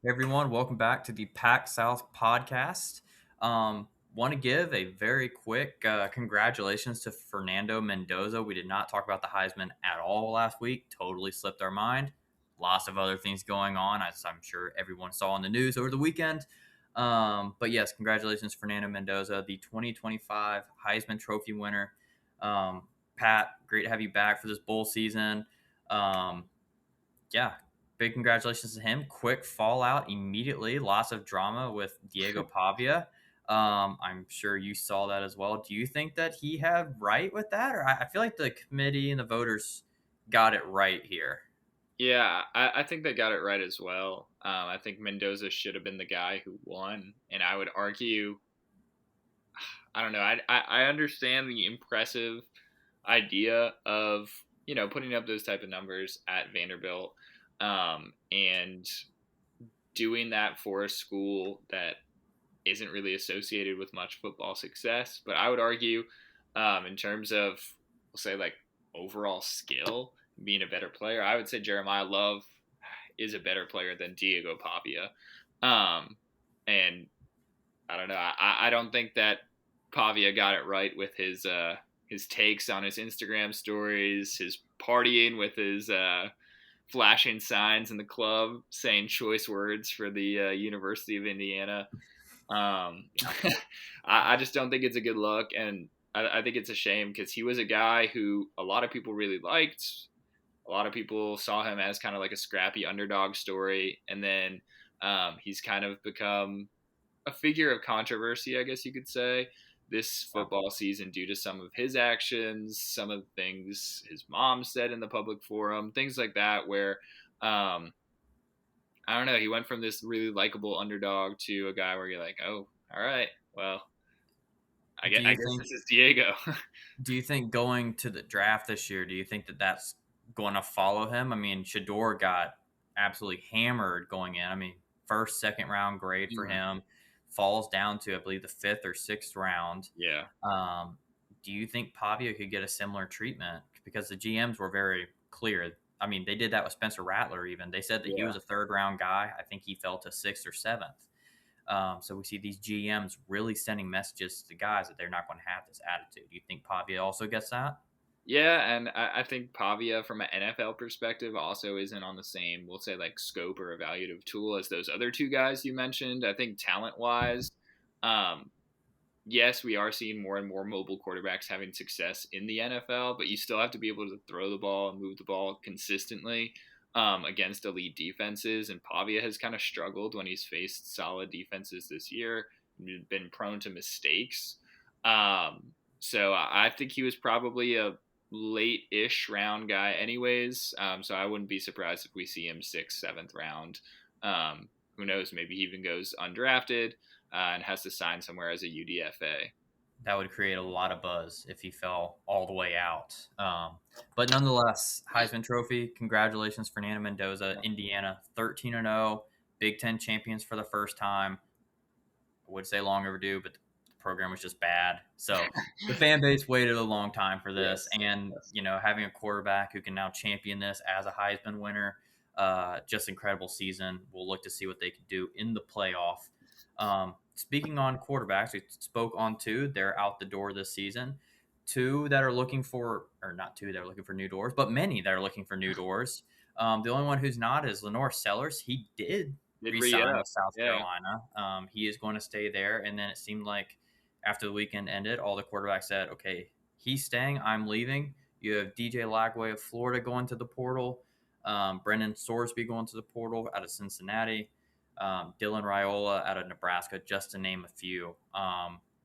Hey everyone, welcome back to the PAC-South podcast. Want to give a very quick congratulations to Fernando Mendoza. We did not talk about the Heisman at all last week. Totally slipped our mind. Lots of other things going on, as I'm sure everyone saw in the news over the weekend. But yes, congratulations, Fernando Mendoza, the 2025 Heisman Trophy winner. Pat, great to have you back for this bowl season. Um, yeah, big congratulations to him. Quick fallout immediately. Lots of drama with Diego Pavia. I'm sure you saw that as well. Do you think that he had right with that, or I feel like the committee and the voters got it right here? Yeah, I think they got it right as well. I think Mendoza should have been the guy who won, and I would argue, I don't know, I understand the impressive idea of putting up those type of numbers at Vanderbilt, and doing that for a school that isn't really associated with much football success. But I would argue, in terms of, we'll say, like overall skill, being a better player, I would say Jeremiah Love is a better player than Diego Pavia. And I don't know. I don't think that Pavia got it right with his takes on his Instagram stories, his partying with his flashing signs in the club, saying choice words for the University of Indiana. I just don't think it's a good look, and I think it's a shame because he was a guy who a lot of people really liked. A lot of people saw him as kind of like a scrappy underdog story, and then he's kind of become a figure of controversy, I guess you could say, this football season due to some of his actions, some of the things his mom said in the public forum, things like that, where um, I don't know, he went from this really likable underdog to a guy where you're like, oh, all right, well, Do I you guess think? this is Diego. Do you think going to the draft this year? Do you think that that's going to follow him? I mean, Shador got absolutely hammered going in. I mean, first, second round grade for Mhm. him, falls down to I believe the fifth or sixth round. Yeah, Um, do you think Pavia could get a similar treatment? Because the GMs were very clear. I mean, they did that with Spencer Rattler. Even they said that he was yeah. a third round guy. I think he fell to sixth or seventh. So we see these GMs really sending messages to the guys that they're not going to have this attitude. Do you think Pavia also gets that? Yeah, and I think Pavia, from an NFL perspective, also isn't on the same, we'll say, like scope or evaluative tool as those other two guys you mentioned. I think talent wise, um, yes, we are seeing more and more mobile quarterbacks having success in the NFL, but you still have to be able to throw the ball and move the ball consistently against elite defenses. And Pavia has kind of struggled when he's faced solid defenses this year, been prone to mistakes. So I think he was probably a late-ish round guy, anyways. So I wouldn't be surprised if we see him sixth, seventh round. Who knows? Maybe he even goes undrafted and has to sign somewhere as a UDFA. That would create a lot of buzz if he fell all the way out. But nonetheless, Heisman Trophy. Congratulations, Fernando Mendoza, Indiana, 13-0, Big Ten champions for the first time. I would say long overdue, but the program was just bad. So the fan base waited a long time for this, Yes. and Yes. having a quarterback who can now champion this as a Heisman winner, just incredible season. We'll look to see what they can do in the playoff. Speaking on quarterbacks, we spoke on two. They're out the door this season. Two that are looking for, or not two that are looking for new doors, but many that are looking for new doors. The only one who's not is Lenore Sellers. He did Did re resign up. with South Yeah. Carolina. He is going to stay there. And then it seemed like after the weekend ended, all the quarterbacks said, okay, he's staying, I'm leaving. You have DJ Lagway of Florida going to the portal, Brendan Sorsby going to the portal out of Cincinnati, Dylan Raiola out of Nebraska, just to name a few.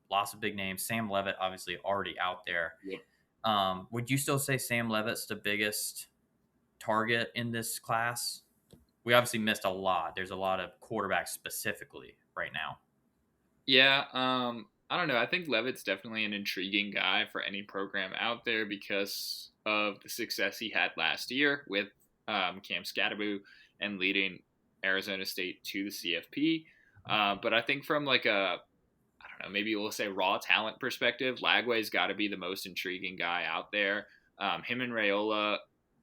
Lots of big names. Sam Levitt, obviously, already out there. Yep. Would you still say Sam Levitt's the biggest target in this class? We obviously missed a lot. There's a lot of quarterbacks specifically right now. Yeah. I don't know. I think Levitt's definitely an intriguing guy for any program out there because of the success he had last year with Cam Scatterbo and leading Arizona State to the CFP. But I think from like a, I don't know, maybe we'll say raw talent perspective, Lagway's got to be the most intriguing guy out there. Him and Rayola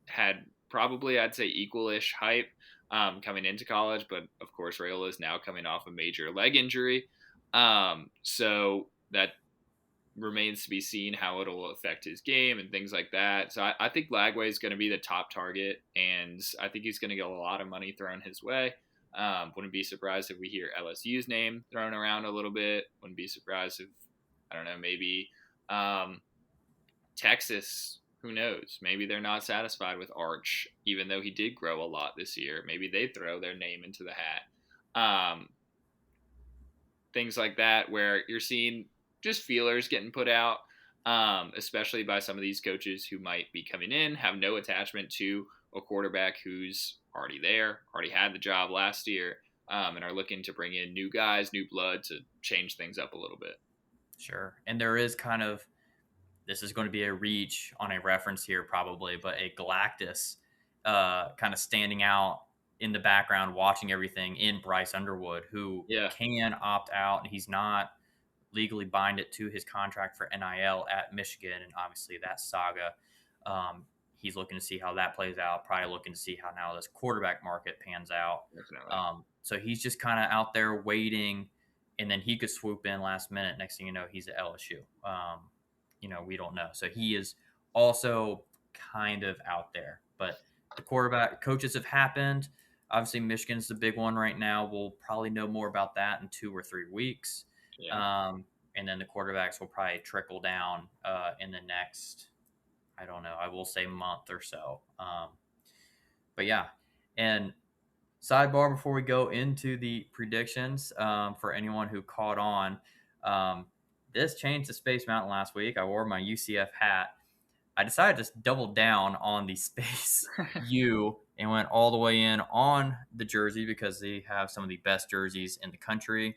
had probably, I'd say, equal-ish hype. coming into college, but of course Rayola is now coming off a major leg injury. So that remains to be seen how it'll affect his game and things like that. So I think Lagway is going to be the top target, and I think he's going to get a lot of money thrown his way. Wouldn't be surprised if we hear LSU's name thrown around a little bit. Wouldn't be surprised if, I don't know, maybe Texas. Who knows? Maybe they're not satisfied with Arch, even though he did grow a lot this year. Maybe they throw their name into the hat. Things like that, where you're seeing just feelers getting put out, especially by some of these coaches who might be coming in, have no attachment to a quarterback who's already there, already had the job last year, and are looking to bring in new guys, new blood to change things up a little bit. Sure. And there is kind of, this is going to be a reach on a reference here probably, but a Galactus kind of standing out in the background watching everything in Bryce Underwood, who Yeah, can opt out. He's not legally binded to his contract for NIL at Michigan, and obviously that saga. He's looking to see how that plays out. Probably looking to see how now this quarterback market pans out. definitely. So he's just kind of out there waiting, and then he could swoop in last minute. Next thing you know, he's at LSU. We don't know. So he is also kind of out there. But the quarterback coaches have happened. Obviously, Michigan's the big one right now. We'll probably know more about that in 2 or 3 weeks. Yeah. And then the quarterbacks will probably trickle down in the next, I don't know, I will say month or so. But yeah. And sidebar before we go into the predictions, for anyone who caught on, this changed to Space Mountain last week. I wore my UCF hat. I decided to double down on the Space U and went all the way in on the jersey because they have some of the best jerseys in the country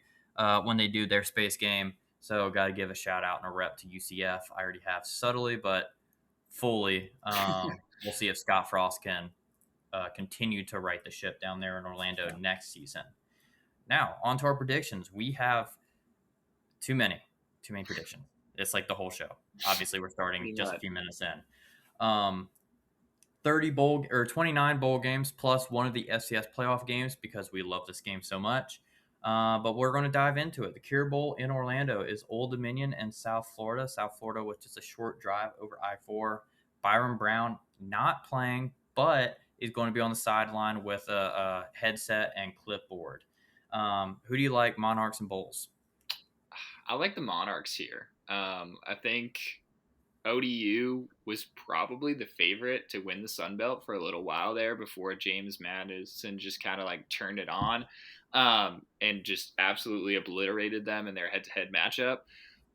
when they do their space game. So got to give a shout out and a rep to UCF. I already have subtly, but fully. We'll see if Scott Frost can continue to right the ship down there in Orlando next season. Now, on to our predictions. We have too many predictions. It's like the whole show. Obviously, we're starting Pretty just a much. few minutes in. 30 bowl or 29 bowl games plus one of the FCS playoff games because we love this game so much. But we're going to dive into it. The Cure Bowl in Orlando is Old Dominion and South Florida. South Florida with just a short drive over I-4. Byron Brown not playing, but is going to be on the sideline with a headset and clipboard. Who do you like, Monarchs and Bulls? I like the Monarchs here. I think ODU was probably the favorite to win the Sun Belt for a little while there before James Madison just kind of like turned it on, and just absolutely obliterated them in their head-to-head matchup.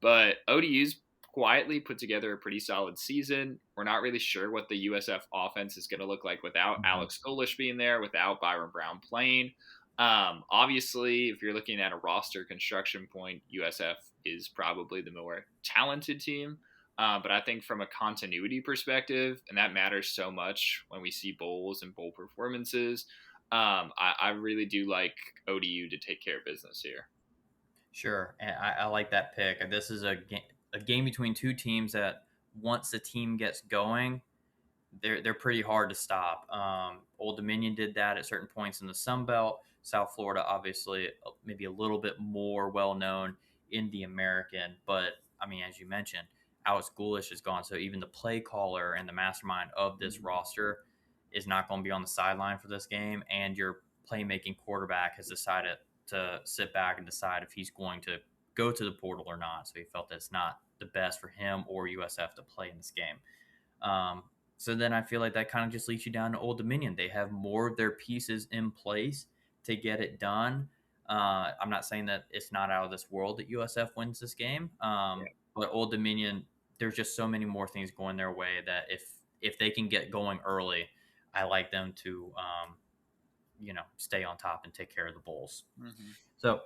But ODU's quietly put together a pretty solid season. We're not really sure what the USF offense is going to look like without Mhm. Alex Golish being there, without Byron Brown playing. Obviously, if you're looking at a roster construction point, USF is probably the more talented team. But I think from a continuity perspective, and that matters so much when we see bowls and bowl performances, I really do like ODU to take care of business here. Sure, and I like that pick. This is a game between two teams that once the team gets going, they're pretty hard to stop. Old Dominion did that at certain points in the Sun Belt. South Florida, obviously, maybe a little bit more well known in the American, but I mean, as you mentioned, Alex Goulash is gone, so even the play caller and the mastermind of this roster is not going to be on the sideline for this game, and your playmaking quarterback has decided to sit back and decide if he's going to go to the portal or not. So he felt that it's not the best for him or USF to play in this game. So then I feel like that kind of just leads you down to Old Dominion. They have more of their pieces in place to get it done. I'm not saying that it's not out of this world that USF wins this game, but Old Dominion, there's just so many more things going their way that if they can get going early, I like them to stay on top and take care of the Bulls. Mm-hmm. So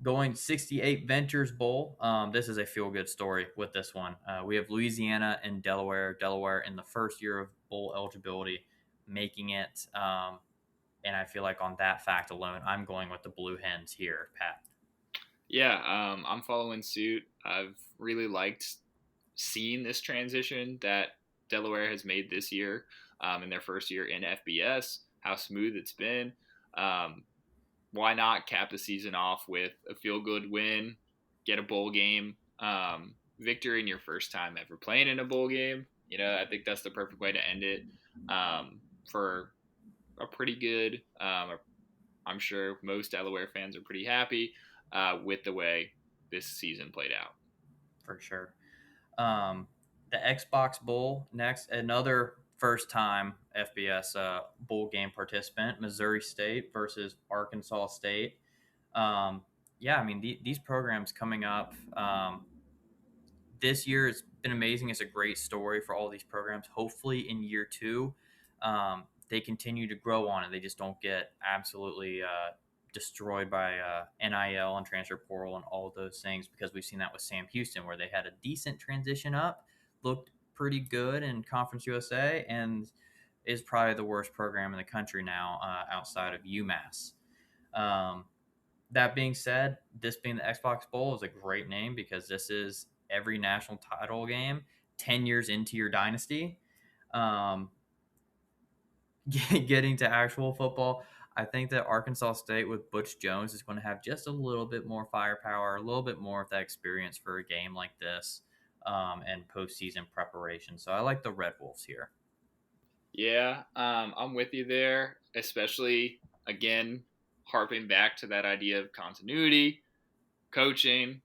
going 68 Ventures Bowl. This is a feel good story with this one. We have Louisiana and Delaware. Delaware in the first year of bowl eligibility, making it. And I feel like on that fact alone, I'm going with the Blue Hens here, Pat. Yeah, I'm following suit. I've really liked seeing this transition that Delaware has made this year, in their first year in FBS, how smooth it's been. Um, why not cap the season off with a feel-good win, get a bowl game victory in your first time ever playing in a bowl game? I think that's the perfect way to end it for a pretty good. I'm sure most Delaware fans are pretty happy with the way this season played out. For sure. Um, the Xbox Bowl next, another first time FBS bowl game participant, Missouri State versus Arkansas State. Um, yeah, I mean, these programs coming up this year has been amazing. It's a great story for all these programs. Hopefully, in year two, they continue to grow on it. They just don't get absolutely destroyed by NIL and transfer portal and all of those things, because we've seen that with Sam Houston, where they had a decent transition up, looked pretty good in Conference USA, and is probably the worst program in the country now outside of UMass. Um, that being said, this being the Xbox Bowl is a great name because this is every national title game 10 years into your dynasty. Um, getting to actual football, I think that Arkansas State with Butch Jones is going to have just a little bit more firepower, a little bit more of that experience for a game like this and postseason preparation. So I like the Red Wolves here. Yeah, I'm with you there, especially again harping back to that idea of continuity, coaching.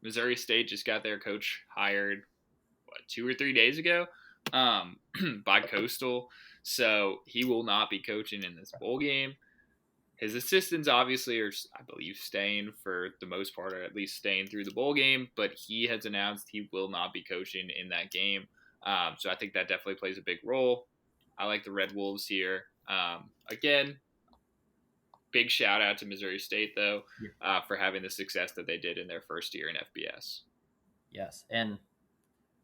Missouri State just got their coach hired 2 or 3 days ago by Coastal, so he will not be coaching in this bowl game. His assistants obviously are, I believe, staying for the most part, or at least staying through the bowl game, but he has announced he will not be coaching in that game. So I think that definitely plays a big role. I like the Red Wolves here. Again, big shout out to Missouri State, though, Yeah. for having the success that they did in their first year in FBS. Yes. And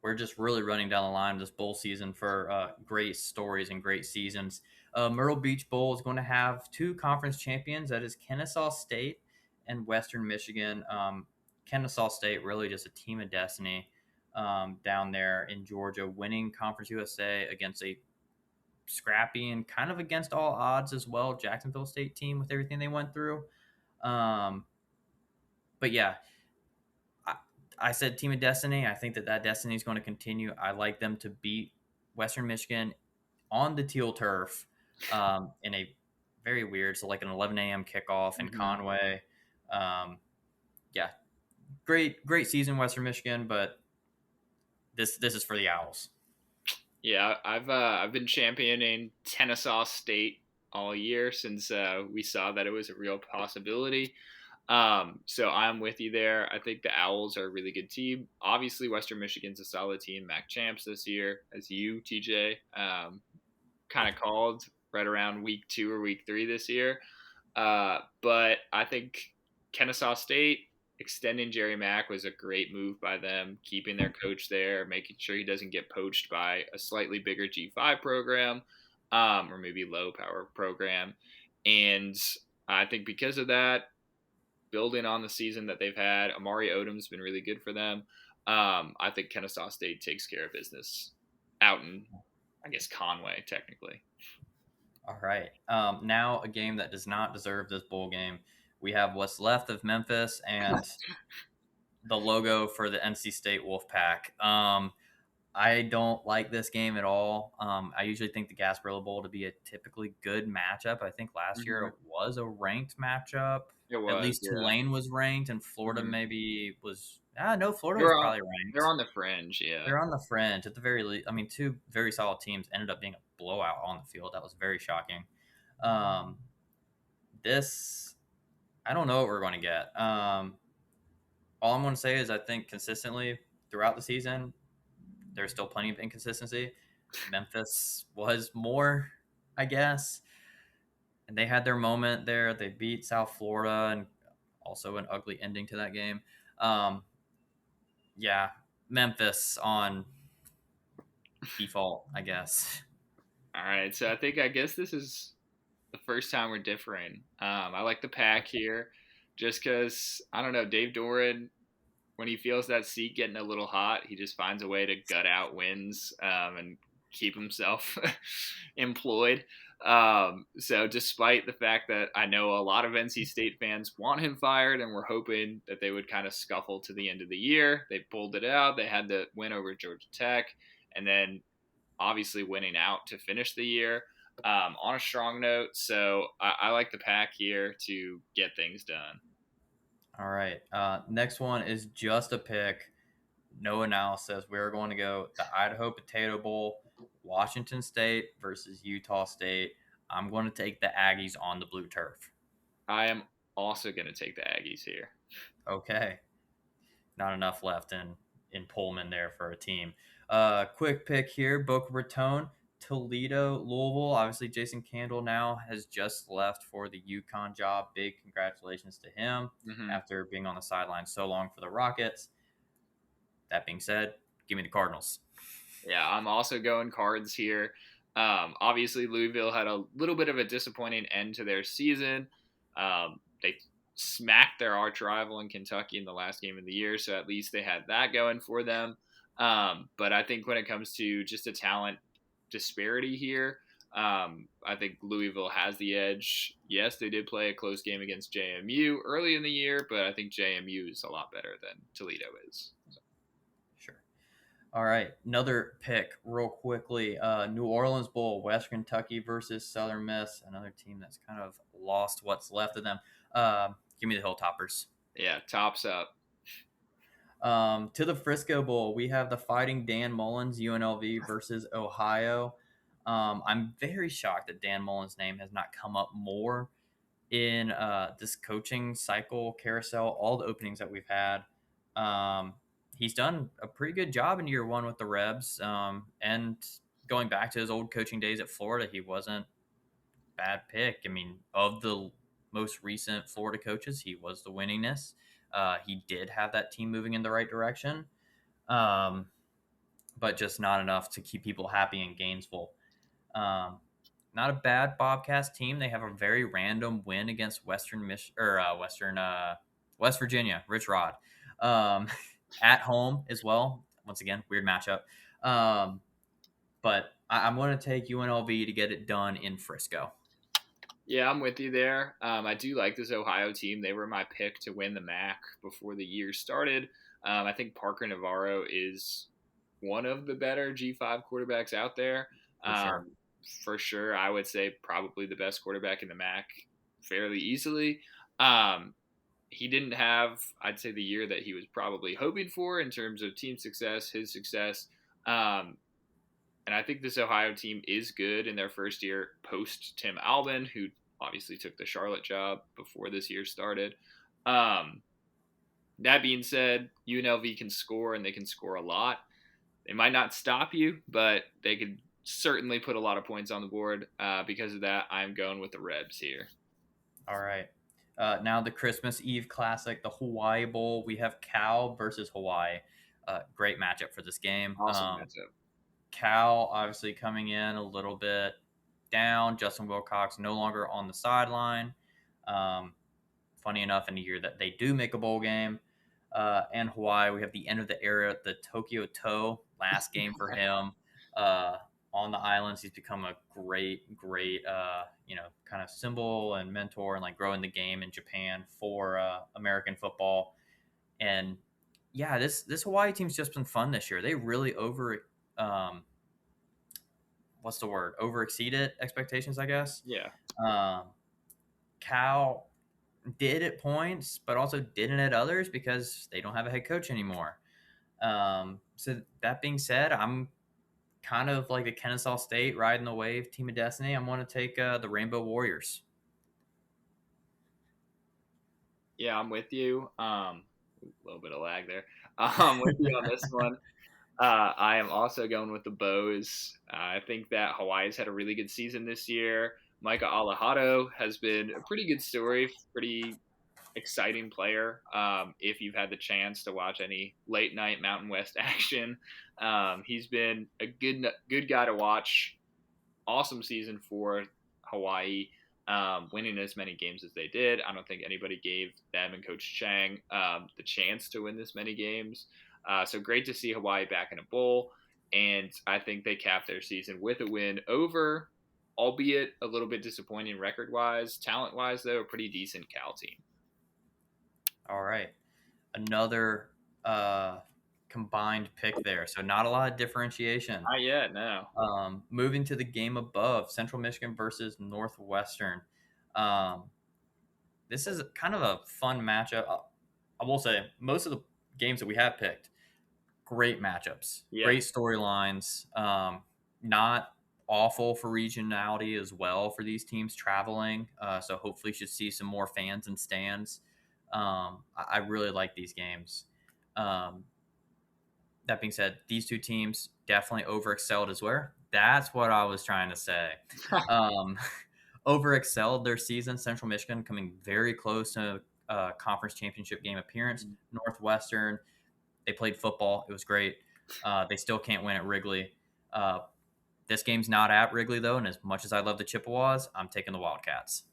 we're just really running down the line this bowl season for great stories and great seasons. Myrtle Beach Bowl is going to have two conference champions. That is Kennesaw State and Western Michigan. Kennesaw State really just a team of destiny down there in Georgia, winning Conference USA against a scrappy and kind of against all odds as well Jacksonville State team with everything they went through. Um, but yeah, I said team of destiny. I think that destiny is going to continue. I like them to beat Western Michigan on the teal turf in a very weird, so like an 11 a.m. kickoff in Conway. Yeah, great season, Western Michigan, but this is for the Owls. Yeah, I've been championing Kennesaw State all year since we saw that it was a real possibility. So I'm with you there. I think the Owls are a really good team. Obviously, Western Michigan's a solid team. MAC champs this year, as you, TJ, kind of called right around week 2 or week 3 this year. But I think Kennesaw State extending Jerry Mack was a great move by them, keeping their coach there, making sure he doesn't get poached by a slightly bigger G5 program or maybe low power program. And I think because of that, building on the season that they've had, Amari Odom's been really good for them. I think Kennesaw State takes care of business out in, I guess, Conway, technically. All right. Now a game that does not deserve this bowl game. We have what's left of Memphis and the logo for the NC State Wolfpack. I don't like this game at all. I usually think the Gasparilla Bowl to be a typically good matchup. I think last year it was a ranked matchup. It At was, least yeah. Tulane was ranked, and Florida maybe was. No, Florida was They're on, probably they're ranked. on the fringe, yeah. They're on the fringe at the very least. I mean, two very solid teams ended up being a blowout on the field. That was very shocking. Um, this, I don't know what we're going to get. All I'm going to say is I think consistently throughout the season, there's still plenty of inconsistency. Memphis was more, I guess. And they had their moment there. They beat South Florida and also an ugly ending to that game. Yeah, Memphis on default, I guess. All right, so I guess this is the first time we're differing. I like the pack here just because, I don't know, Dave Doran, when he feels that seat getting a little hot, he just finds a way to gut out wins and keep himself employed. So despite the fact that I know a lot of NC State fans want him fired and we're hoping that they would kind of scuffle to the end of the year, they pulled it out. They had the win over Georgia Tech and then obviously winning out to finish the year on a strong note. So I like the Pack here to get things done. All right. Next one is just a pick. No analysis. We're going to go the Idaho Potato Bowl, Washington State versus Utah State. I'm going to take the Aggies on the blue turf. I am also going to take the Aggies here. Okay. Not enough left in Pullman there for a team. Quick pick here, Boca Raton, Toledo, Louisville. Obviously, Jason Candle now has just left for the UConn job. Big congratulations to him Mm-hmm. after being on the sideline so long for the Rockets. That being said, give me the Cardinals. Yeah, I'm also going Cards here. Obviously, Louisville had a little bit of a disappointing end to their season. They smacked their arch rival in Kentucky in the last game of the year, so at least they had that going for them. But I think when it comes to just a talent disparity here, I think Louisville has the edge. Yes, they did play a close game against JMU early in the year, but I think JMU is a lot better than Toledo is. So. Sure. All right, another pick real quickly. New Orleans Bowl, West Kentucky versus Southern Miss, another team that's kind of lost what's left of them. Give me the Hilltoppers. Yeah, tops up. To the Frisco Bowl, we have the Fighting Dan Mullins, UNLV versus Ohio. I'm very shocked that Dan Mullins' name has not come up more in this coaching cycle carousel, all the openings that we've had. He's done a pretty good job in year one with the Rebs. And going back to his old coaching days at Florida, he wasn't a bad pick. I mean, of the most recent Florida coaches, he was the winningest. He did have that team moving in the right direction, um, but just not enough to keep people happy in Gainesville. Um, Not a bad Bobcats team. They have a very random win against West Virginia, Rich Rod, um, at home as well. Once again, weird matchup. But I'm going to take UNLV to get it done in Frisco. Yeah, I'm with you there. I do like this Ohio team. They were my pick to win the MAC before the year started. I think Parker Navarro is one of the better G5 quarterbacks out there. For sure. For sure, I would say probably the best quarterback in the MAC fairly easily. Um, he didn't have, I'd say, the year that he was probably hoping for in terms of team success, his success. Um, and I think this Ohio team is good in their first year post Tim Albin, who obviously took the Charlotte job before this year started. Um, that being said, UNLV can score and they can score a lot. They might not stop you, but they could certainly put a lot of points on the board. Because of that, I'm going with the Rebs here. All right. Now the Christmas Eve Classic, the Hawaii Bowl. We have Cal versus Hawaii. Great matchup for this game. Awesome matchup. Cal obviously coming in a little bit down. Justin Wilcox no longer on the sideline. Um, Funny enough, in a year that they do make a bowl game. And Hawaii, we have the end of the era, the Tokyo Toe, last game for him on the islands. He's become a great, kind of symbol and mentor and like growing the game in Japan for American football. And yeah, this Hawaii team's just been fun this year. They really um, what's the word? Over exceeded expectations, I guess. Yeah. Um, Cal did at points, but also didn't at others because they don't have a head coach anymore. So that being said, I'm kind of like the Kennesaw State riding the wave team of destiny. I'm going to take the Rainbow Warriors. Yeah, I'm with you. A little bit of lag there. I'm with you on this one. I am also going with the Bows. I think that Hawaii's had a really good season this year. Micah Alejado has been a pretty good story, pretty exciting player. If you've had the chance to watch any late night Mountain West action, he's been a good guy to watch. Awesome season for Hawaii, winning as many games as they did. I don't think anybody gave them and Coach Chang the chance to win this many games. So great to see Hawaii back in a bowl. And I think they capped their season with a win over albeit a little bit disappointing record-wise. Talent-wise, though, a pretty decent Cal team. All right. Another combined pick there. So not a lot of differentiation. Not yet, no. Moving to the game above, Central Michigan versus Northwestern. Um, this is kind of a fun matchup. I will say most of the games that we have picked, great matchups, Yeah. great storylines. Not awful for regionality as well for these teams traveling. So hopefully, should see some more fans and stands. I really like these games. Um, that being said, these two teams definitely overexcelled as well. That's what I was trying to say. Um, overexcelled their season. Central Michigan coming very close to a conference championship game appearance. Northwestern, they played football. It was great. They still can't win at Wrigley. This game's not at Wrigley, though, and as much as I love the Chippewas, I'm taking the Wildcats.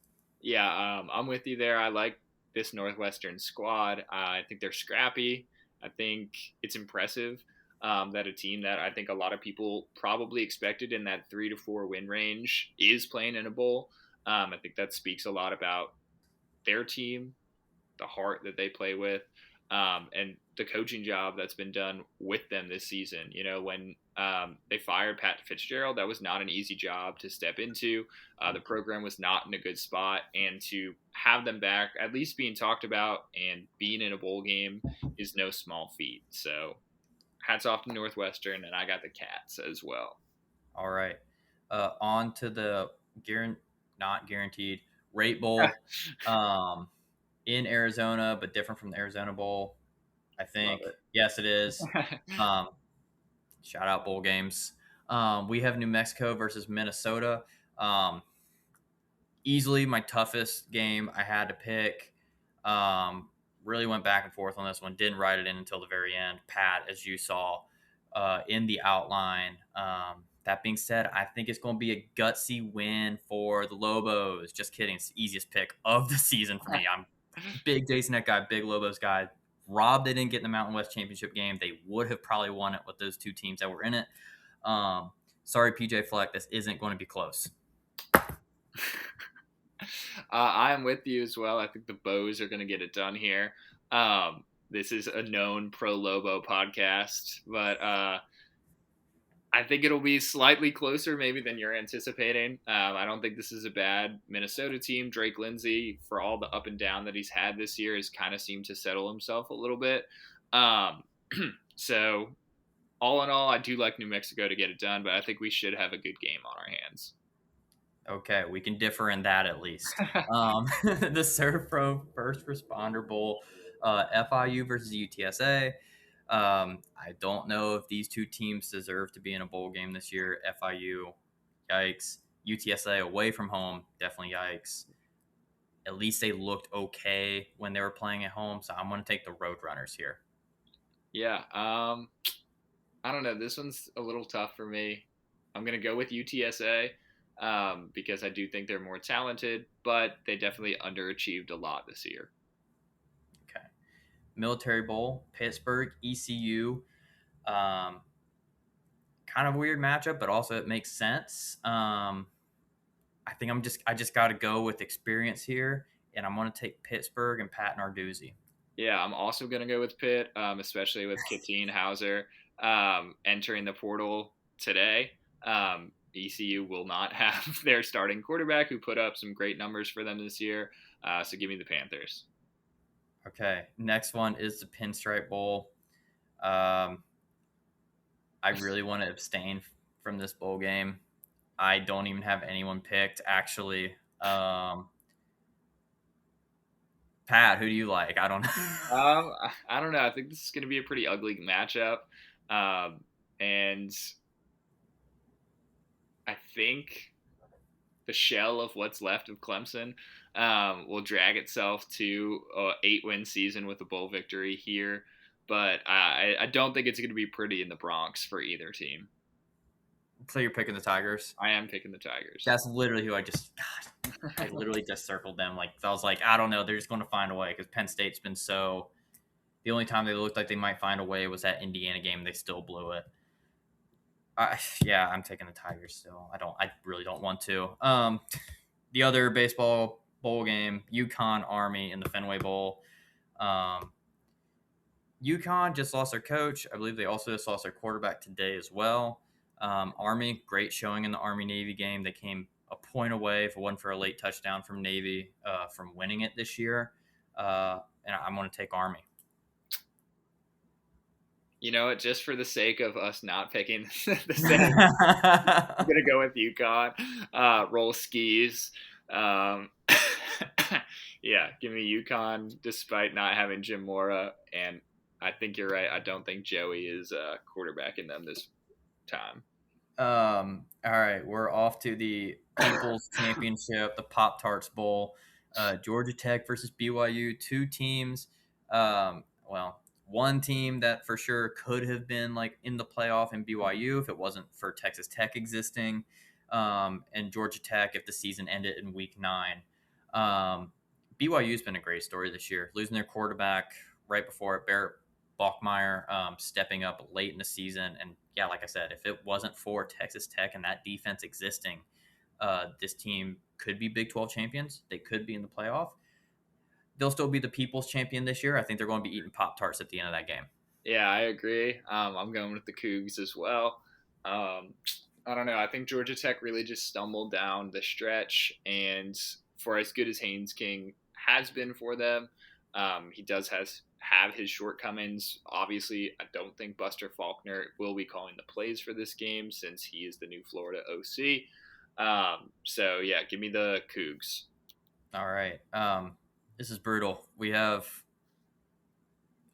Yeah, I'm with you there. I like this Northwestern squad. I think they're scrappy. I think it's impressive that a team that I think a lot of people probably expected in that 3 to 4 win range is playing in a bowl. I think that speaks a lot about their team, the heart that they play with, and the coaching job that's been done with them this season. You know, when they fired Pat Fitzgerald, that was not an easy job to step into. The program was not in a good spot, and to have them back, at least being talked about and being in a bowl game, is no small feat. So, hats off to Northwestern, and I got the Cats as well. All right. On to the not guaranteed rate bowl. In Arizona, but different from the Arizona Bowl. I Love think. it. Yes, it is. Shout out bowl games. We have New Mexico versus Minnesota. Easily my toughest game I had to pick. Really went back and forth on this one. Didn't write it in until the very end. Pat, as you saw in the outline. That being said, I think it's going to be a gutsy win for the Lobos. Just kidding. It's the easiest pick of the season for me. I'm big Jason Neck guy, big Lobos guy. Rob, they didn't get in the Mountain West Championship game. They would have probably won it with those two teams that were in it. Sorry, PJ Fleck, this isn't going to be close. I'm with you as well. I think the Bows are going to get it done here. This is a known pro Lobo podcast, but I think it'll be slightly closer maybe than you're anticipating. I don't think this is a bad Minnesota team. Drake Lindsay, for all the up and down that he's had this year, has kind of seemed to settle himself a little bit. So all in all, I do like New Mexico to get it done, but I think we should have a good game on our hands. Okay, we can differ in that at least. The Serve Pro First Responder Bowl, FIU versus UTSA. I don't know if these two teams deserve to be in a bowl game this year. FIU, yikes. UTSA away from home, definitely yikes. At least they looked okay when they were playing at home, so I'm going to take the Roadrunners here. Yeah, I don't know. This one's a little tough for me. I'm going to go with UTSA because I do think they're more talented, but they definitely underachieved a lot this year. Okay. Military Bowl, Pittsburgh, ECU. Kind of weird matchup, but also it makes sense. I think I just got to go with experience here, and I'm going to take Pittsburgh and Pat Narduzzi. Yeah, I'm also going to go with Pitt, especially with Kateen Hauser entering the portal today. ECU will not have their starting quarterback who put up some great numbers for them this year. So give me the Panthers. Okay, next one is the Pinstripe Bowl. I really want to abstain from this bowl game. I don't even have anyone picked, actually. Pat, who do you like? I don't know. I don't know. I think this is going to be a pretty ugly matchup. And I think the shell of what's left of Clemson will drag itself to an 8-win season with a bowl victory here. But I don't think it's going to be pretty in the Bronx for either team. So you're picking the Tigers? I am picking the Tigers. That's literally who I literally just circled them. Like, I was like, I don't know. They're just going to find a way because Penn State's been so. The only time they looked like they might find a way was that Indiana game. They still blew it. Yeah, I'm taking the Tigers still. I really don't want to. The other baseball bowl game, UConn Army in the Fenway Bowl. Um, UConn just lost their coach. I believe they also just lost their quarterback today as well. Army, great showing in the Army Navy game. They came a point away, if it wasn't for a late touchdown from Navy, from winning it this year. And I'm going to take Army. You know what? Just for the sake of us not picking the same, I'm gonna go with UConn. Roll skis. Um, yeah, give me UConn despite not having Jim Mora, and I think you're right. I don't think Joey is quarterbacking them this time. All right, we're off to the People's Championship, the Pop-Tarts Bowl. Georgia Tech versus BYU, two teams. Well, one team that for sure could have been like in the playoff in BYU if it wasn't for Texas Tech existing, and Georgia Tech if the season ended in week 9. BYU's been a great story this year, losing their quarterback right before it, Barrett Bachmeyer, stepping up late in the season. And yeah, like I said, if it wasn't for Texas Tech and that defense existing, this team could be Big 12 champions. They could be in the playoff. They'll still be the people's champion this year. I think they're going to be eating Pop Tarts at the end of that game. Yeah, I agree. I'm going with the Cougs as well. Um, I don't know. I think Georgia Tech really just stumbled down the stretch, and for as good as Haynes King has been for them, he does have his shortcomings. Obviously, I don't think Buster Faulkner will be calling the plays for this game since he is the new Florida OC. So yeah, give me the Cougs. All right. This is brutal. We have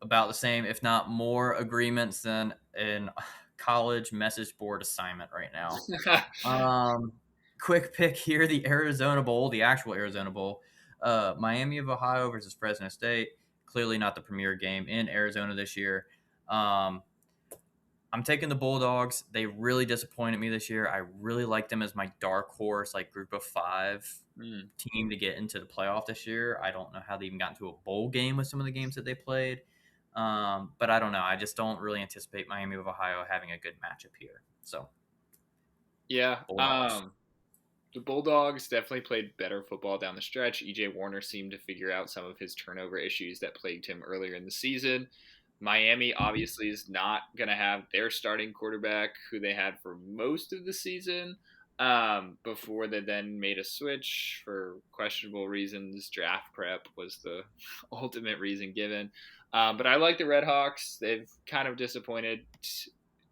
about the same, if not more, agreements than in college message board assignment right now. Quick pick here: the Arizona Bowl, the actual Arizona Bowl. Miami of Ohio versus Fresno State. Clearly not the premier game in Arizona this year. Um, I'm taking the Bulldogs. They really disappointed me this year. I really like them as my dark horse, like group of 5 Mm. team to get into the playoff this year. I don't know how they even got into a bowl game with some of the games that they played. But I don't know. I just don't really anticipate Miami of Ohio having a good matchup here. So, Yeah. Bulldogs. The Bulldogs definitely played better football down the stretch. EJ Warner seemed to figure out some of his turnover issues that plagued him earlier in the season. Miami obviously is not going to have their starting quarterback, who they had for most of the season, before they then made a switch for questionable reasons. Draft prep was the ultimate reason given. But I like the Red Hawks. They've kind of disappointed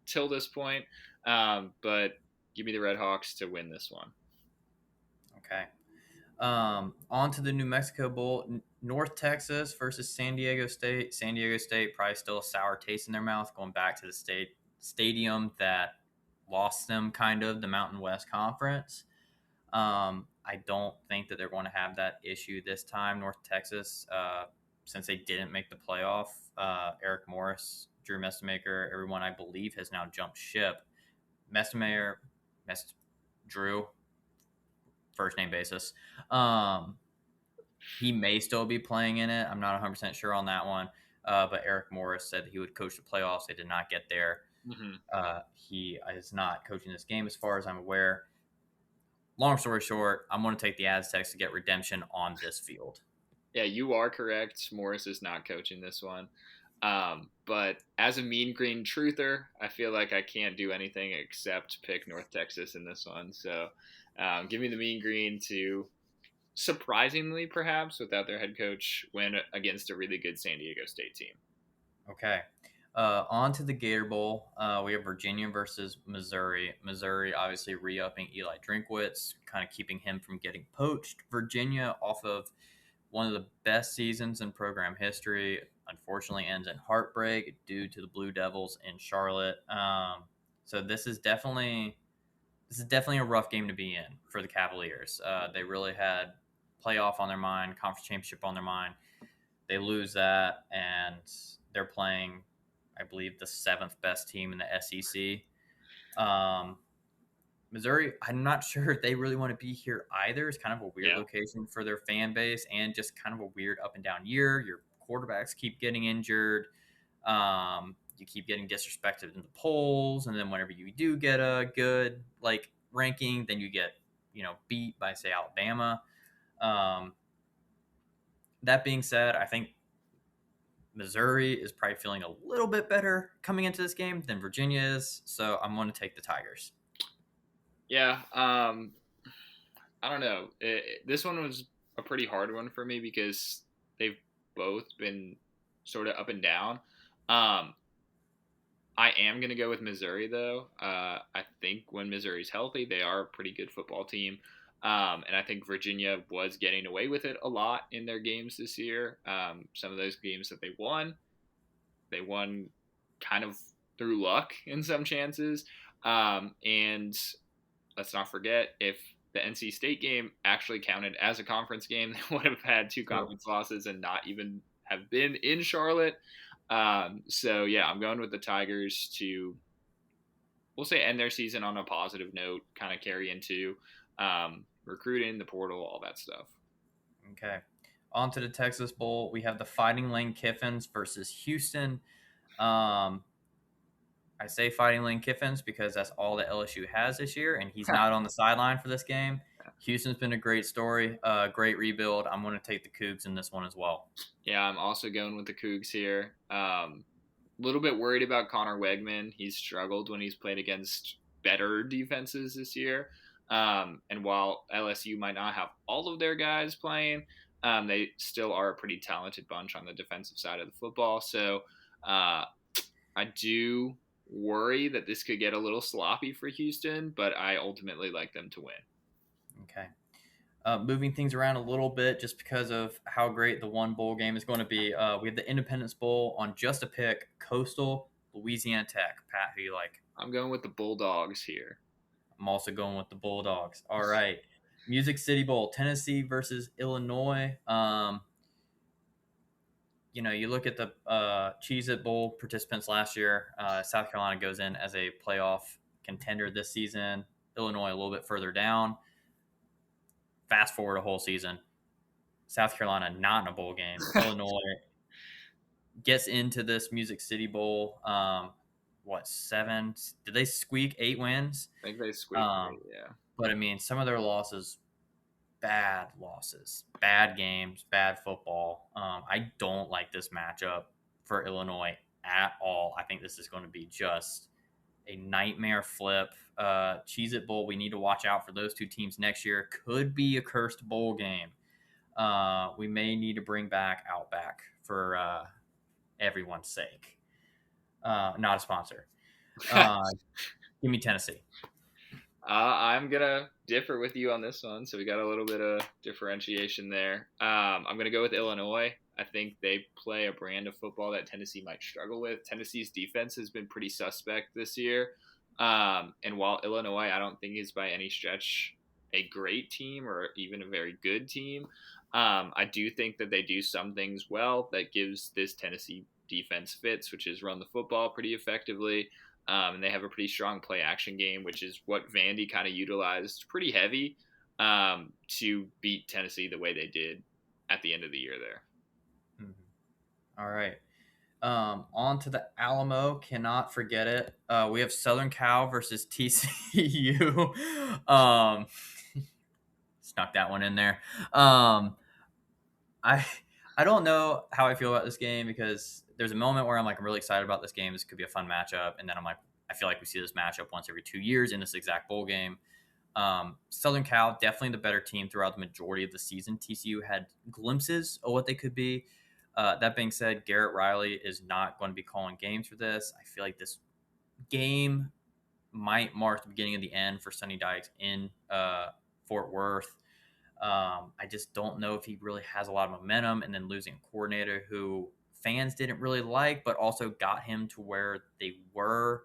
till this point, but give me the Red Hawks to win this one. Okay. On to the New Mexico Bowl. North Texas versus San Diego State. San Diego State probably still a sour taste in their mouth going back to the stadium that lost them kind of the Mountain West Conference. I don't think that they're going to have that issue this time. North Texas, since they didn't make the playoff, Eric Morris, Drew Messemaker, everyone I believe has now jumped ship. Drew, first name basis. He may still be playing in it. I'm not 100% sure on that one. But Eric Morris said he would coach the playoffs. They did not get there. Mm-hmm. He is not coaching this game as far as I'm aware. Long story short, I'm going to take the Aztecs to get redemption on this field. Yeah, you are correct. Morris is not coaching this one. But as a Mean Green truther, I feel like I can't do anything except pick North Texas in this one. So give me the Mean Green to, surprisingly perhaps, without their head coach, win against a really good San Diego State team. Okay. On to the Gator Bowl. We have Virginia versus Missouri. Missouri obviously re-upping Eli Drinkwitz, kind of keeping him from getting poached. Virginia, off of one of the best seasons in program history, unfortunately ends in heartbreak due to the Blue Devils in Charlotte. So this is definitely a rough game to be in for the Cavaliers. They really had playoff on their mind, conference championship on their mind. They lose that, and they're playing, I believe, the 7th best team in the SEC. Missouri, I'm not sure if they really want to be here either. It's kind of a weird location for their fan base and just kind of a weird up and down year. Your quarterbacks keep getting injured. you keep getting disrespected in the polls, and then whenever you do get a good like ranking, then you get beat by say Alabama. Um, that being said, I think Missouri is probably feeling a little bit better coming into this game than Virginia is, so I'm going to take the Tigers. Yeah, I don't know. This one was a pretty hard one for me because they've both been sort of up and down. Um, I am going to go with Missouri, though. I think when Missouri's healthy, they are a pretty good football team. And I think Virginia was getting away with it a lot in their games this year. Some of those games that they won kind of through luck in some chances. And let's not forget, if the NC State game actually counted as a conference game, they would have had two True. conference losses and not even have been in Charlotte. So yeah, I'm going with the Tigers to, we'll say, end their season on a positive note, kind of carry into recruiting, the portal, all that stuff. Okay. On to the Texas Bowl. We have the Fighting Lane Kiffins versus Houston. Um, I say Fighting Lane Kiffins because that's all that LSU has this year, and he's not on the sideline for this game. Houston's been a great story, great rebuild. I'm going to take the Cougs in this one as well. Yeah, I'm also going with the Cougs here. Little bit worried about Connor Wegman. He's struggled when he's played against better defenses this year. And while LSU might not have all of their guys playing, they still are a pretty talented bunch on the defensive side of the football. So I do worry that this could get a little sloppy for Houston, but I ultimately like them to win. Okay. Moving things around a little bit just because of how great the one bowl game is going to be. We have the Independence Bowl on just a pick, Coastal Louisiana Tech. Pat, who you like? I'm going with the Bulldogs here. I'm also going with the Bulldogs. All right. Music City Bowl, Tennessee versus Illinois. You look at the Cheez-It Bowl participants last year. South Carolina goes in as a playoff contender this season. Illinois a little bit further down. Fast forward a whole season. South Carolina not in a bowl game. Illinois gets into this Music City Bowl. What, 7? Did they squeak 8 wins? I think they squeaked it, yeah. But I mean, some of their losses, bad games, bad football. I don't like this matchup for Illinois at all. I think this is going to be just a nightmare flip. Cheez-It Bowl, we need to watch out for those two teams next year. Could be a cursed bowl game. We may need to bring back Outback for everyone's sake. Not a sponsor. Give me Tennessee. I'm gonna differ with you on this one, so we got a little bit of differentiation there. I'm gonna go with Illinois. I think they play a brand of football that Tennessee might struggle with. Tennessee's defense has been pretty suspect this year, and while Illinois, I don't think is by any stretch a great team or even a very good team, I do think that they do some things well that gives this Tennessee defense fits, which is run the football pretty effectively. And they have a pretty strong play action game, which is what Vandy kind of utilized pretty heavy to beat Tennessee the way they did at the end of the year there. Mm-hmm. All right. On to the Alamo. Cannot forget it. We have Southern Cal versus TCU. Snuck that one in there. I don't know how I feel about this game because there's a moment where I'm like, I'm really excited about this game. This could be a fun matchup. And then I'm like, I feel like we see this matchup once every 2 years in this exact bowl game. Southern Cal, definitely the better team throughout the majority of the season. TCU had glimpses of what they could be. That being said, Garrett Riley is not going to be calling games for this. I feel like this game might mark the beginning of the end for Sonny Dykes in Fort Worth. I just don't know if he really has a lot of momentum, and then losing a coordinator who fans didn't really like, but also got him to where they were.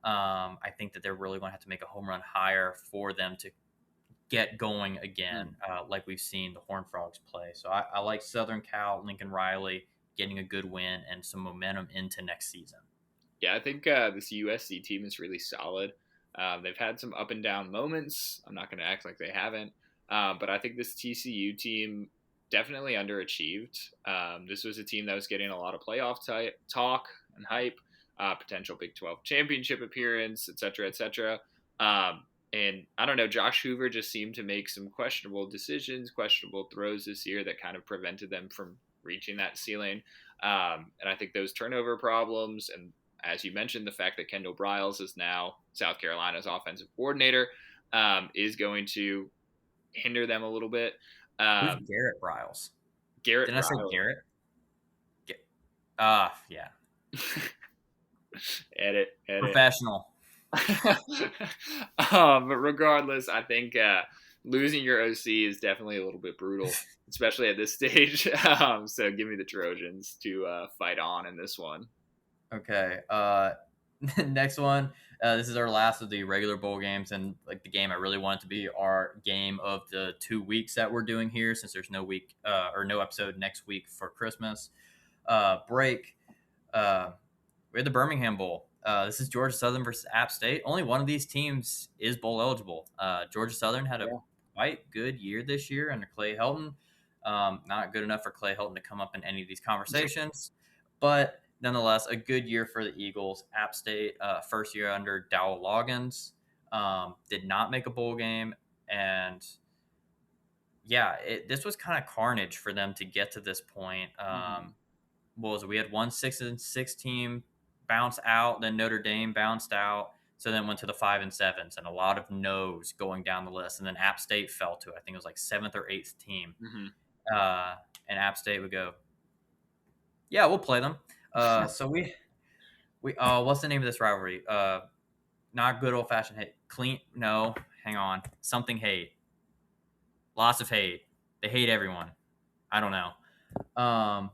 I think that they're really going to have to make a home run higher for them to get going again, like we've seen the Horned Frogs play. So I like Southern Cal, Lincoln Riley getting a good win and some momentum into next season. Yeah, I think this USC team is really solid. They've had some up and down moments. I'm not going to act like they haven't. But I think this TCU team definitely underachieved. This was a team that was getting a lot of playoff talk and hype. potential Big 12 championship appearance, et cetera, et cetera. And I don't know, Josh Hoover just seemed to make some questionable decisions, questionable throws this year that kind of prevented them from reaching that ceiling. And I think those turnover problems, and as you mentioned, the fact that Kendall Briles is now South Carolina's offensive coordinator, is going to hinder them a little bit. Who's Um, Garrett Briles? Garrett Didn't I say Briles. Garrett? Yeah. Edit. Professional. But regardless, I think losing your OC is definitely a little bit brutal, especially at this stage. So give me the Trojans to fight on in this one. Okay. Next one. This is our last of the regular bowl games, and like the game I really want it to be our game of the 2 weeks that we're doing here, since there's no week or no episode next week for Christmas break. We had the Birmingham Bowl. This is Georgia Southern versus App State. Only one of these teams is bowl eligible. Georgia Southern had a Yeah. quite good year this year under Clay Helton. Not good enough for Clay Helton to come up in any of these conversations, but nonetheless, a good year for the Eagles. App State, first year under Dowell Loggins, did not make a bowl game, and yeah, this was kind of carnage for them to get to this point. Mhm. What was it? We had one 6-6 team bounce out, then Notre Dame bounced out, so then went to the 5-7s, and a lot of no's going down the list, and then App State fell to I think it was like seventh or eighth team, Mhm. uh, and App State would go, yeah, we'll play them. So we what's the name of this rivalry? Not good old fashioned hate. Clean? No, hang on. Something hate. Lots of hate. They hate everyone. I don't know.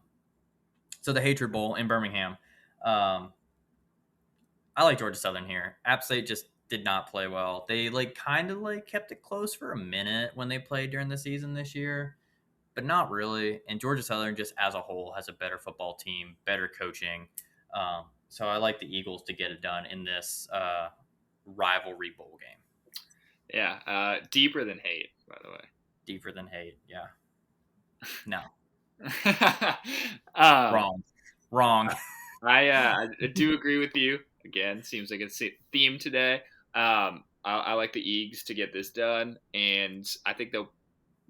So the Hatred Bowl in Birmingham. Um, I like Georgia Southern here. App State just did not play well. They like kind of like kept it close for a minute when they played during the season this year, but not really. And Georgia Southern just as a whole has a better football team, better coaching. So I like the Eagles to get it done in this rivalry bowl game. Yeah. Deeper than hate, by the way. Deeper than hate. Yeah. No. um, Wrong. Wrong. I do agree with you. Again, seems like it's a theme today. I like the Eags to get this done, and I think they'll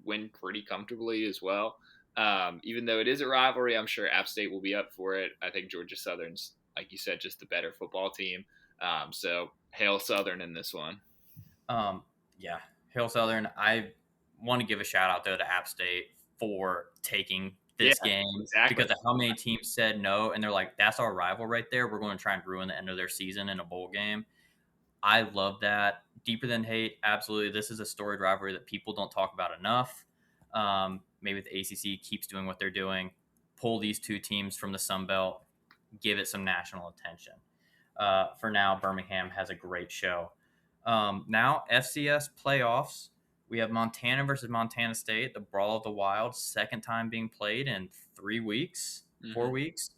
win pretty comfortably as well. Even though it is a rivalry, I'm sure App State will be up for it. I think Georgia Southern's, like you said, just the better football team. So hail Southern in this one. Yeah. Hail Southern. I want to give a shout out though to App State for taking Yeah, this game exactly. because of how many teams said no, and they're like, "That's our rival right there. We're going to try and ruin the end of their season in a bowl game." I love that. Deeper than hate, absolutely. This is a storied rivalry that people don't talk about enough. Maybe the ACC keeps doing what they're doing, pull these two teams from the Sun Belt, give it some national attention. For now, Birmingham has a great show. Now, FCS playoffs. We have Montana versus Montana State, the Brawl of the Wild, second time being played in 3 weeks, 4 Mm-hmm. weeks.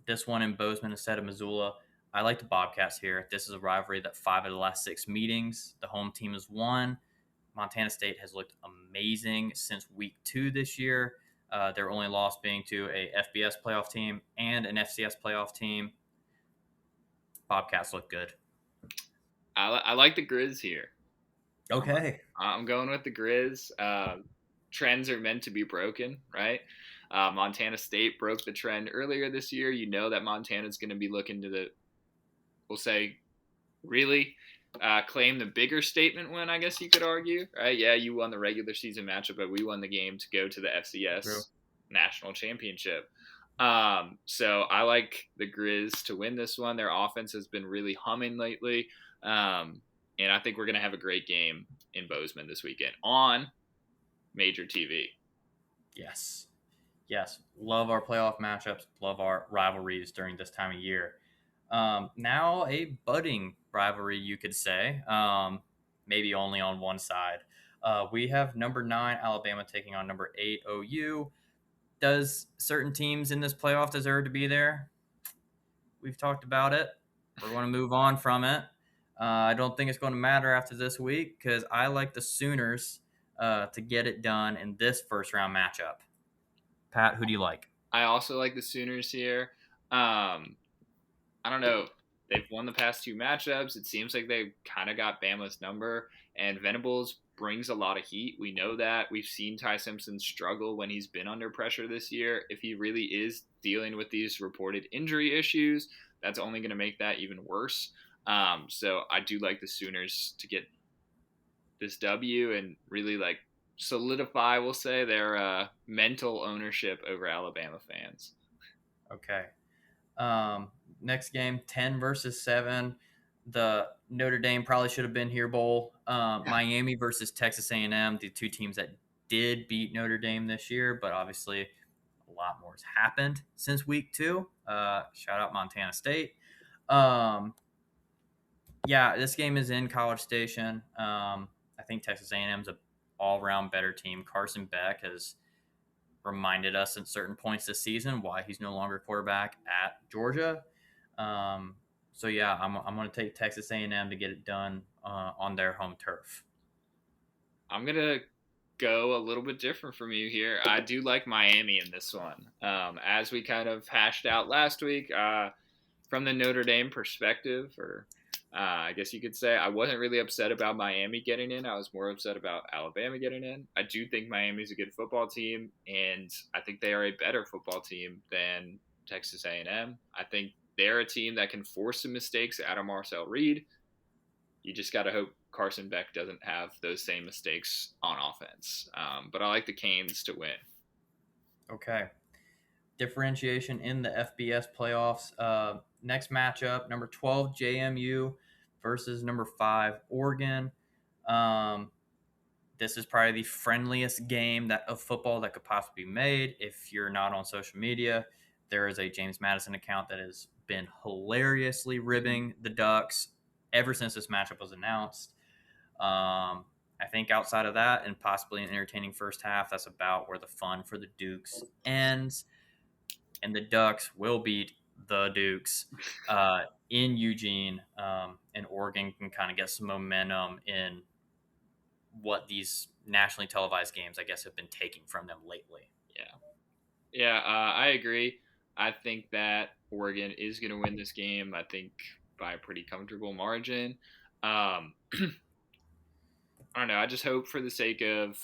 This one in Bozeman instead of Missoula. I like the Bobcats here. This is a rivalry that 5 of the last 6 meetings, the home team has won. Montana State has looked amazing since week 2 this year. Their only loss being to a FBS playoff team and an FCS playoff team. Bobcats look good. I like the Grizz here. Okay. I'm going with the Grizz. Trends are meant to be broken, right? Montana State broke the trend earlier this year. You know that Montana's going to be looking to we'll say, really claim the bigger statement win, I guess you could argue, right? Yeah, you won the regular season matchup, but we won the game to go to the FCS True. national championship. So I like the Grizz to win this one. Their offense has been really humming lately. And I think we're going to have a great game in Bozeman this weekend on major TV. Yes. Yes. Love our playoff matchups. Love our rivalries during this time of year. Now, a budding rivalry, you could say, maybe only on one side. We have number 9 Alabama taking on number 8 OU. Does certain teams in this playoff deserve to be there? We've talked about it. We're going to move on from it. I don't think it's going to matter after this week because I like the Sooners to get it done in this first round matchup. Pat, who do you like? I also like the Sooners here. Um, I don't know. They've won the past two matchups. It seems like they kind of got Bama's number, and Venables brings a lot of heat. We know that. We've seen Ty Simpson struggle when he's been under pressure this year. If he really is dealing with these reported injury issues, that's only going to make that even worse. So I do like the Sooners to get this W and really like solidify, we'll say, their mental ownership over Alabama fans. Okay. Um, Next game, 10 versus 7. The Notre Dame probably should have been here bowl. Miami versus Texas A&M, the two teams that did beat Notre Dame this year, but obviously a lot more has happened since week 2. Shout out Montana State. Yeah, this game is in College Station. I think Texas A&M is an all-around better team. Carson Beck has reminded us at certain points this season why he's no longer quarterback at Georgia. So yeah, I'm going to take Texas A&M to get it done on their home turf. I'm gonna go a little bit different from you here. I do like Miami in this one. As we kind of hashed out last week, from the Notre Dame perspective, or I guess you could say, I wasn't really upset about Miami getting in. I was more upset about Alabama getting in. I do think Miami's a good football team, and I think they are a better football team than Texas A&M. I think they're a team that can force some mistakes out of Marcel Reed. You just got to hope Carson Beck doesn't have those same mistakes on offense. But I like the Canes to win. Okay. Differentiation in the FBS playoffs. Next matchup, number 12 JMU versus number 5 Oregon. This is probably the friendliest game of football that could possibly be made. If you're not on social media, there is a James Madison account that has been hilariously ribbing the Ducks ever since this matchup was announced. I think outside of that, and possibly an entertaining first half, that's about where the fun for the Dukes ends. And the Ducks will beat the Dukes in Eugene, and Oregon can kind of get some momentum in what these nationally televised games, I guess, have been taking from them lately. Yeah. Yeah, I agree. I think that Oregon is going to win this game. I think by a pretty comfortable margin. I don't know. I just hope for the sake of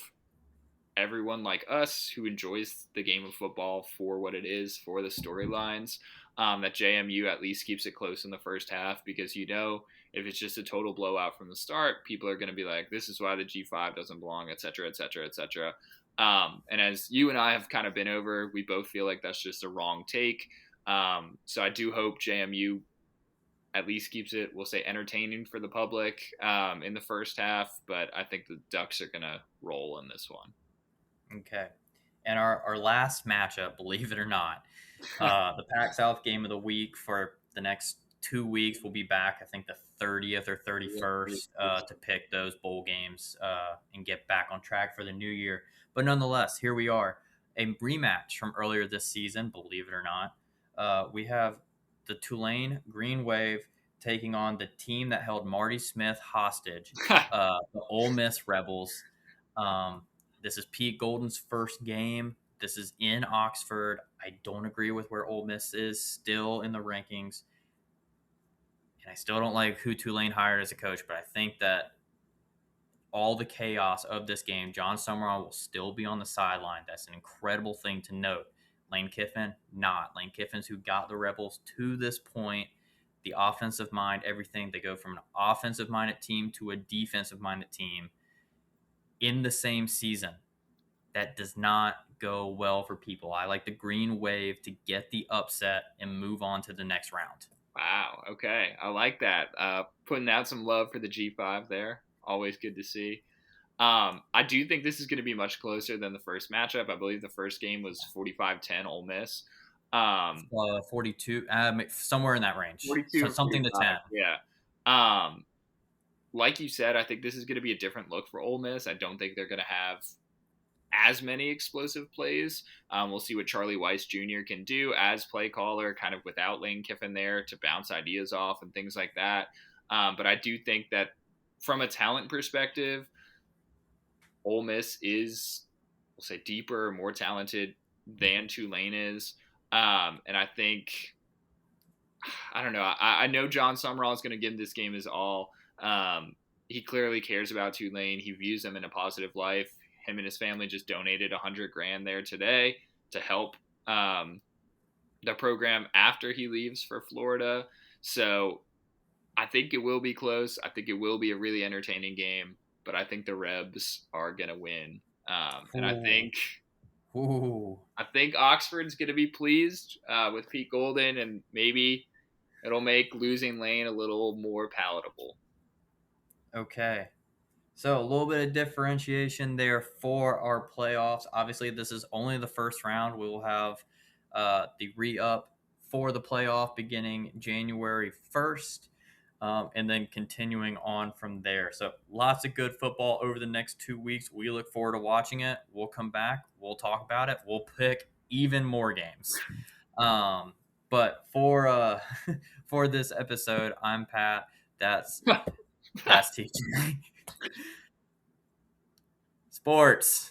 everyone like us who enjoys the game of football for what it is, for the storylines, that JMU at least keeps it close in the first half because if it's just a total blowout from the start, people are going to be like, this is why the G5 doesn't belong, et cetera, et cetera, et cetera. And as you and I have kind of been over, we both feel like that's just a wrong take. So I do hope JMU at least keeps it, we'll say, entertaining for the public in the first half. But I think the Ducks are going to roll in this one. Okay. And our last matchup, believe it or not, the PAC-South game of the week for the next 2 weeks. We'll be back, I think, the 30th or 31st to pick those bowl games and get back on track for the new year. But nonetheless, here we are. A rematch from earlier this season, believe it or not. We have the Tulane Green Wave taking on the team that held Marty Smith hostage, the Ole Miss Rebels. This is Pete Golden's first game. This is in Oxford. I don't agree with where Ole Miss is still in the rankings. And I still don't like who Tulane hired as a coach, but I think that all the chaos of this game, John Summerall will still be on the sideline. That's an incredible thing to note. Lane Kiffin, not. Lane Kiffin's who got the Rebels to this point. The offensive mind, everything. They go from an offensive-minded team to a defensive-minded team in the same season. That does not go well for people. I like the Green Wave to get the upset and move on to the next round. Wow. Okay. I like that. Putting out some love for the G5 there. Always good to see. I do think this is going to be much closer than the first matchup. I believe the first game was 45-10 Ole Miss. 42, somewhere in that range. 42 So to something to 10. Yeah. Like you said, I think this is going to be a different look for Ole Miss. I don't think they're going to have as many explosive plays. We'll see what Charlie Weiss Jr. can do as play caller, kind of without Lane Kiffin there to bounce ideas off and things like that. But I do think that from a talent perspective, Ole Miss is, we'll say, deeper, more talented than Tulane is. And I think I don't know. I know John Summerall is going to give this game his all. He clearly cares about Tulane. He views them in a positive life. Him and his family just donated $100,000 there today to help the program after he leaves for Florida. So I think it will be close. I think it will be a really entertaining game, but I think the Rebs are going to win. And Ooh. Ooh. I think Oxford's going to be pleased with Pete Golden, and maybe it'll make losing Lane a little more palatable. Okay. So a little bit of differentiation there for our playoffs. Obviously, this is only the first round. We will have the re-up for the playoff beginning January 1st, and then continuing on from there. So lots of good football over the next 2 weeks. We look forward to watching it. We'll come back. We'll talk about it. We'll pick even more games. Um, but for for this episode, I'm Pat. That's TJ. Sports.